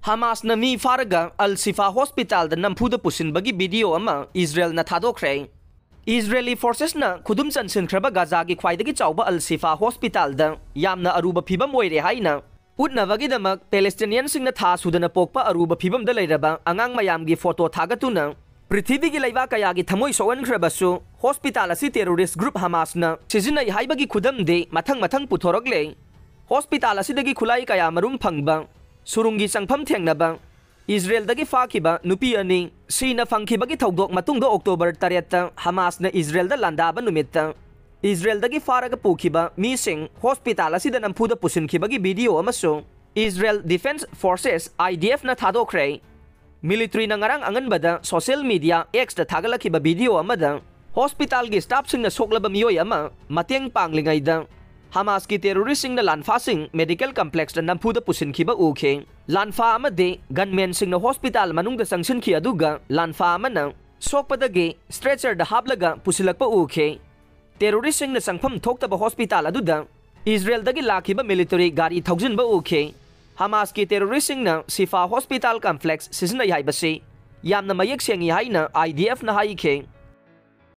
Hamas na mi Faraga Al-Shifa Hospital da Namfuda Pusinbagi video ama Israel na Thadokhre. Israeli forces na khudum chansin khraba Gaza gi khwaidagi chawba Al-Shifa Hospital da yamna aruba phibam oire haina utnabagi damak Palestinian sing na tha sudana pokpa aruba phibam da leiraba angang mayam gi photo thagatuna Prithvi gi leiba kaya gi thamoi sowan khrabasu hospital asi terrorist group Hamas na sijinai haibagi khudam de mathang puthorokle hospital asi dagi khulai kaya marum phangba surungi sangpham thengnaba Israel dagi fakiba nupi ani sina phangkhibagi thaudok matungda October 8 ta Hamas na Israel da landaba numitta Israel dagi Faraga pukhiba mi sing hospital asida Namfuda pusinkhibagi video amaso Israel Defense Forces IDF na Thadokhre military na ngarang anganbada social media X da thagalakhiba video amada hospital gi staff sing na soklaba miyoi ama mateng panglingai da Hamas ki terrorist sing na lanfa sing medical complex da Namfuda pusinkhiba ukhe lanfa amade gunmen sing na hospital manung da sangsin khi aduga lanfa amana sokpadagi stretcher da hablaga pusilakpa ukhe terrorist sing na sangpham thoktaba hospital aduda Israel dagi lakhiba military gari thaujinba ukhe Hamas ki terrorist sing na Shifa hospital complex sisinai haibase yamna mayek sengi haina IDF na haikhe